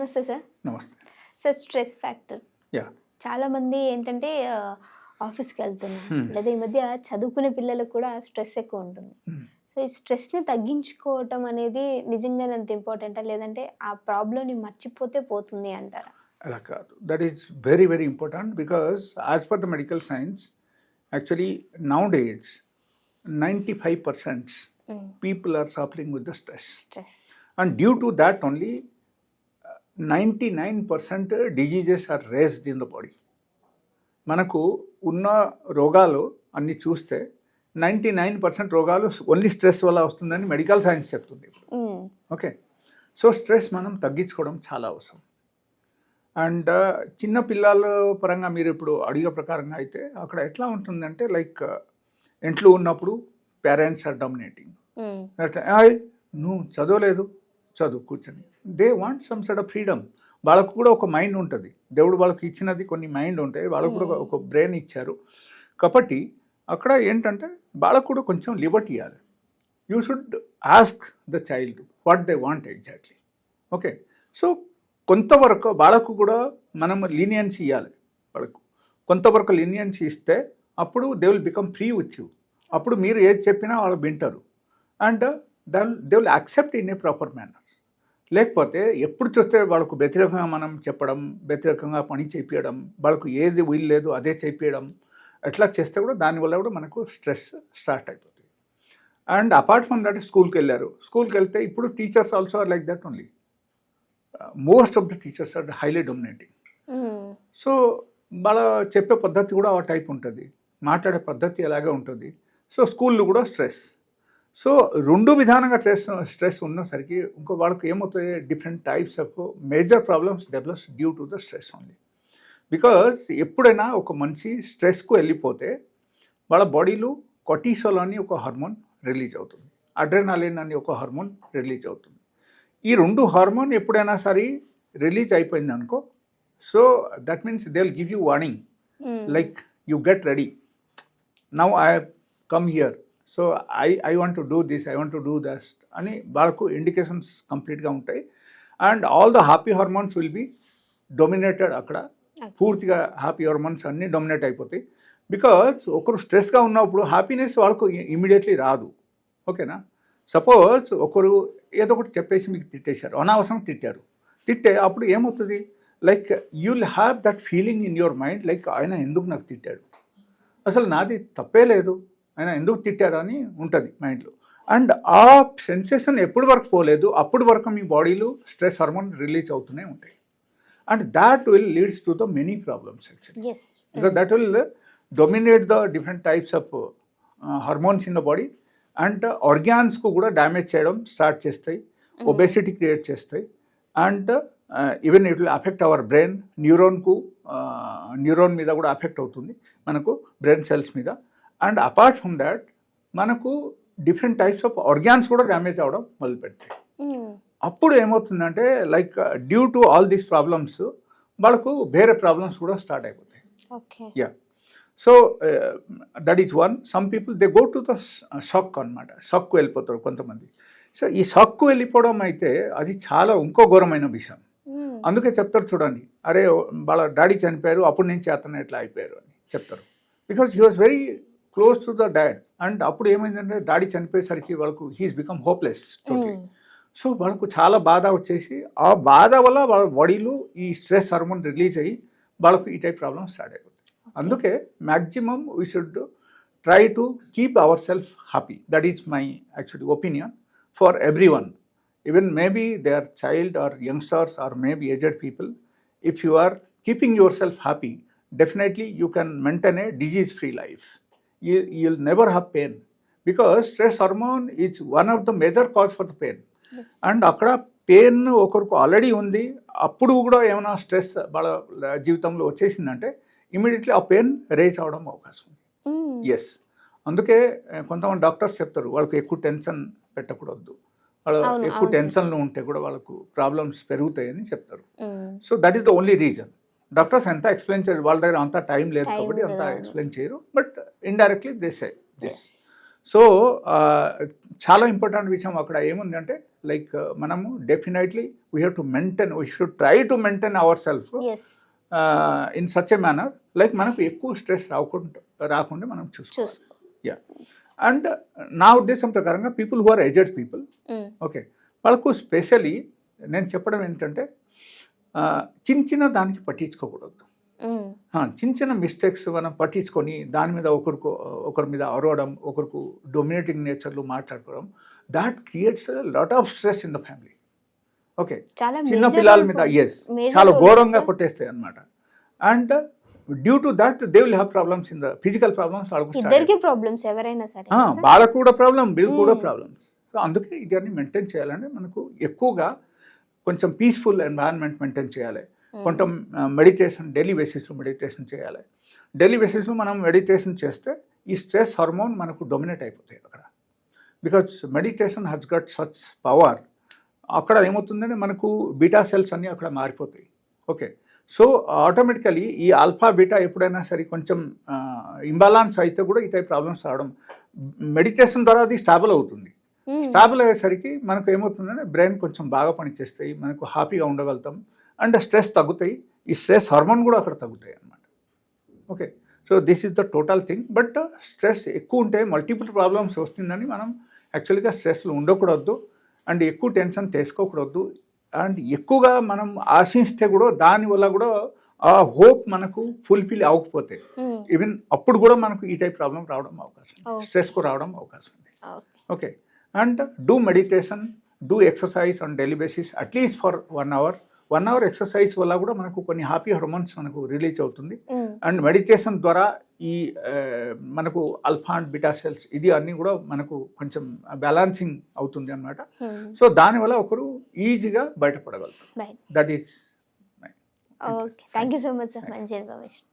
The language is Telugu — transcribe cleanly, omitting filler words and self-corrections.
నమస్తే సార్. నమస్తే. సార్ స్ట్రెస్ ఫ్యాక్టర్ యా చాలామంది ఏంటంటే ఆఫీస్కి వెళ్తున్నారు లేదా ఈ మధ్య చదువుకునే పిల్లలకు కూడా స్ట్రెస్ ఎక్కువ ఉంటుంది. సో ఈ స్ట్రెస్ని తగ్గించుకోవటం అనేది నిజంగానే అంత ఇంపార్టెంటా లేదంటే ఆ ప్రాబ్లమ్ని మర్చిపోతే పోతుంది అంటారా? అలా కాదు. That is very very important because as per the medical science actually now days 95% people are suffering with the stress. And due to that only 99% diseases are raised in the body. మనకు ఉన్న రోగాలు అన్ని చూస్తే 99% రోగాలు ఓన్లీ స్ట్రెస్ వల్ల వస్తుందని మెడికల్ సైన్స్ చెప్తుంది ఇప్పుడు. ఓకే, సో స్ట్రెస్ మనం తగ్గించుకోవడం చాలా అవసరం. అండ్ చిన్న పిల్లల పరంగా మీరు ఇప్పుడు అడిగే ప్రకారంగా అయితే అక్కడ ఎట్లా ఉంటుందంటే లైక్ ఇంట్లో ఉన్నప్పుడు పేరెంట్స్ ఆర్ డామినేటింగ్, నువ్వు చదవలేదు చదువు కూర్చొని. They want some side of freedom. వాళ్ళకు కూడా ఒక మైండ్ ఉంటుంది, దేవుడు వాళ్ళకి ఇచ్చినది కొన్ని మైండ్ ఉంటాయి, వాళ్ళకు కూడా ఒక బ్రెయిన్ ఇచ్చారు. కాబట్టి అక్కడ ఏంటంటే వాళ్ళకు కూడా కొంచెం లిబర్టీ ఇవ్వాలి. You should ask the child what they want exactly. Okay, so కొంతవరకు వాళ్ళకు కూడా మనం లీనియన్సీ ఇవ్వాలి. వాళ్ళకు కొంతవరకు లీనియన్సీ ఇస్తే అప్పుడు they will become free with you. అప్పుడు మీరు ఏది చెప్పినా వాళ్ళు వింటారు and they will accept in a proper manner. లేకపోతే ఎప్పుడు చూస్తే వాళ్ళకు వ్యతిరేకంగా మనం చెప్పడం, వ్యతిరేకంగా పని చేయించడం, వాళ్ళకు ఏది వీలు లేదు అదే చేయించడం, ఎట్లా చేస్తే కూడా దానివల్ల కూడా మనకు స్ట్రెస్ స్టార్ట్ అయిపోతుంది. అండ్ అపార్ట్ ఫ్రమ్ దట్ స్కూల్కి వెళ్ళారు, స్కూల్కి వెళ్తే ఇప్పుడు teachers also are like that only. Most of the teachers are highly dominating. So వాళ్ళ చెప్పే పద్ధతి కూడా ఆ టైప్ ఉంటుంది, మాట్లాడే పద్ధతి అలాగే ఉంటుంది. సో స్కూల్లో కూడా స్ట్రెస్. సో రెండు విధానంగా స్ట్రెస్ ఉన్నసరికి ఇంకో వాళ్ళకి ఏమవుతాయి, different types of major problems develops due to the stress only. Because ఎప్పుడైనా ఒక మనిషి స్ట్రెస్కు వెళ్ళిపోతే వాళ్ళ బాడీలో కార్టిసోల్ అని ఒక హార్మోన్ రిలీజ్ అవుతుంది, అడ్రెనాలిన్ అని ఒక హార్మోన్ రిలీజ్ అవుతుంది. ఈ రెండు హార్మోన్ ఎప్పుడైనా సరే రిలీజ్ అయిపోయింది అనుకో, so that means they will give you warning like you get ready, now I come here, so I want to do this, I want to do that అని వాళ్ళకు ఇండికేషన్స్ కంప్లీట్గా ఉంటాయి. And all the happy hormones will be dominated. అక్కడ పూర్తిగా హ్యాపీ హార్మోన్స్ అన్నీ డొమినేట్ అయిపోతాయి. బికాజ్ ఒకరు స్ట్రెస్గా ఉన్నప్పుడు హ్యాపీనెస్ వాళ్ళకు ఇమీడియట్లీ రాదు. ఓకేనా, సపోజ్ ఒకరు ఏదో ఒకటి చెప్పేసి మీకు తిట్టేశారు, అనవసరం తిట్టే అప్పుడు ఏమవుతుంది, like you will have that feeling in your mind like ఆయన ఎందుకు నాకు తిట్టాడు, అసలు నాది తప్పే లేదు, ఆయన ఎందుకు తిట్టారు అని ఉంటుంది మైండ్లో. అండ్ ఆ సెన్సేషన్ ఎప్పటి వరకు పోలేదు అప్పటి వరకు మీ బాడీలో స్ట్రెస్ హార్మోన్ రిలీజ్ అవుతూనే ఉంటాయి. And that will leads to the many problems actually, because that will dominate the different types of hormones in the body. And ఆర్గాన్స్కు కూడా డ్యామేజ్ చేయడం స్టార్ట్ చేస్తాయి, ఒబేసిటీ క్రియేట్ చేస్తాయి. And even it will affect our brain, neuron మీద కూడా అఫెక్ట్ అవుతుంది మనకు, బ్రెయిన్ సెల్స్ మీద. అండ్ అపార్ట్ ఫ్రమ్ దాట్ మనకు డిఫరెంట్ టైప్స్ ఆఫ్ ఆర్గాన్స్ కూడా డ్యామేజ్ అవ్వడం మొదలుపెడతాయి. అప్పుడు ఏమవుతుందంటే like due to all these problems వాళ్ళకు వేరే ప్రాబ్లమ్స్ కూడా స్టార్ట్ అయిపోతాయి. Yeah, so that is one. Some people they go to the shock అనమాట, షాక్కు వెళ్ళిపోతారు కొంతమంది. సో ఈ షాక్కు వెళ్ళిపోవడం అయితే అది చాలా ఇంకో ఘోరమైన విషయం. అందుకే చెప్తారు చూడండి, అరే వాళ్ళ డాడీ చనిపోయారు అప్పుడు నుంచి అతను ఎట్లా అయిపోయారు అని చెప్తారు. Because he was very close to the dad. And అప్పుడు ఏమైందంటే డాడీ చనిపోయేసరికి వాళ్ళకు he's become hopeless totally. So వాళ్ళకు చాలా బాధ వచ్చేసి ఆ బాధ వల్ల వాళ్ళ బాడీలో ఈ స్ట్రెస్ హార్మోన్ రిలీజ్ అయ్యి వాళ్ళకు ఈ టైప్ ప్రాబ్లమ్ స్టార్ట్ అయిపోతుంది. అందుకే maximum we should try to keep our self happy. That is my actually opinion for every one. Even maybe they are child or youngsters or maybe aged people, if you are keeping yourself happy, definitely you can maintain a disease-free life. You'll never have pain because stress hormone is one of the major cause for the pain. Yes. And అక్కడ పెయిన్ ఒకరికి ఆల్రెడీ ఉంది, అప్పుడు కూడా ఏమైనా స్ట్రెస్ వాళ్ళ జీవితంలో వచ్చేసిందంటే ఇమీడియట్లీ ఆ పెయిన్ రేజ్ అవడం అవకాశం ఉంది. ఎస్, అందుకే కొంతమంది డాక్టర్స్ చెప్తారు వాళ్ళకి ఎక్కువ టెన్షన్ పెట్టకూడదు, వాళ్ళు ఎక్కువ టెన్షన్లో ఉంటే కూడా వాళ్ళకు ప్రాబ్లమ్స్ పెరుగుతాయని చెప్తారు. So that is the only reason. Doctors ఎంత ఎక్స్ప్లెయిన్ చేయరు, వాళ్ళ దగ్గర అంత టైం లేదు కాబట్టి అంత ఎక్స్ప్లెయిన్ చేయరు, but indirectly they say this. So చాలా ఇంపార్టెంట్ విషయం అక్కడ ఏముందంటే లైక్ మనము definitely we have to maintain, we should try to maintain our selves in such a manner like మనకు ఎక్కువ స్ట్రెస్ రాకుండా మనం చూసుకోవాలి. యా, అండ్ నా ఉద్దేశం ప్రకారంగా people who are aged people, okay, వాళ్ళకు స్పెషలీ నేను చెప్పడం ఏంటంటే చిన్న చిన్న దానికి పట్టించుకోకూడదు. చిన్న చిన్న మిస్టేక్స్ మనం పట్టించుకొని దాని మీద ఒకరి మీద అరవడం, ఒకరికి డొమినేటింగ్ నేచర్లు మాట్లాడుకోవడం, that creates lot of stress in the family. Okay, చిన్న పిల్లల మీద చాలా ఘోరంగా కొట్టేస్తాయి అన్నమాట. And due to that they will have problems in the physical problems, వాళ్ళకు కూడా ప్రాబ్లమ్, వీళ్ళు కూడా ప్రాబ్లమ్స్. సో అందుకే ఇదన్నీ మెయింటైన్ చేయాలంటే మనకు ఎక్కువగా కొంచెం పీస్ఫుల్ ఎన్వైరన్మెంట్ మెయింటైన్ చేయాలి. కొంచెం మెడిటేషన్, డైలీ బేసిస్లో మెడిటేషన్ చేయాలి. డైలీ బేసిస్లో మనం మెడిటేషన్ చేస్తే ఈ స్ట్రెస్ హార్మోన్ మనకు డొమినేట్ అయిపోతాయి అక్కడ. Because meditation has got such power. అక్కడ ఏమవుతుందంటే మనకు బీటా సెల్స్ అన్నీ అక్కడ మారిపోతాయి. ఓకే, సో ఆటోమేటికలీ ఈ ఆల్ఫా బీటా ఎప్పుడైనా సరే కొంచెం ఇంబాలాన్స్ అయితే కూడా ఈ టైప్ ప్రాబ్లమ్స్ రావడం, మెడిటేషన్ ద్వారా అది స్టాబుల్ అవుతుంది. స్టాబుల్ అయ్యేసరికి మనకు ఏమవుతుందంటే బ్రెయిన్ కొంచెం బాగా పనిచేస్తాయి, మనకు హ్యాపీగా ఉండగలుగుతాం, అండ్ స్ట్రెస్ తగ్గుతాయి. ఈ స్ట్రెస్ హార్మోన్ కూడా అక్కడ తగ్గుతాయి అన్నమాట. Okay, so this is the total thing. But stress ఎక్కువ ఉంటే మల్టిపుల్ ప్రాబ్లమ్స్ వస్తుందని మనం యాక్చువల్గా స్ట్రెస్లో ఉండకూడదు, అండ్ ఎక్కువ టెన్షన్ తీసుకోకూడదు, అండ్ ఎక్కువగా మనం ఆశిస్తే కూడా దానివల్ల కూడా ఆ హోప్ మనకు ఫుల్ఫిల్ అవ్వకపోతే ఈవెన్ అప్పుడు కూడా మనకు ఈ టైప్ ప్రాబ్లం రావడం అవకాశం ఉంది, స్ట్రెస్కు రావడం అవకాశం ఉంది. Okay, and do meditation, do exercise on daily basis at least for 1 hour. 1 hour exercise వల్ల కూడా మనకు కొన్ని హ్యాపీ హార్మోన్స్ మనకు రిలీజ్ అవుతుంది. అండ్ మెడిటేషన్ ద్వారా ఈ మనకు ఆల్ఫా అండ్ బీటా సెల్స్ ఇది అన్నీ కూడా మనకు కొంచెం బ్యాలెన్సింగ్ అవుతుంది అన్నమాట. సో దానివల్ల ఒకరు ఈజీగా బయటపడగలుగుతారు. That is. Okay, thank you so much sir, మంచి ఇన్ఫర్మేషన్.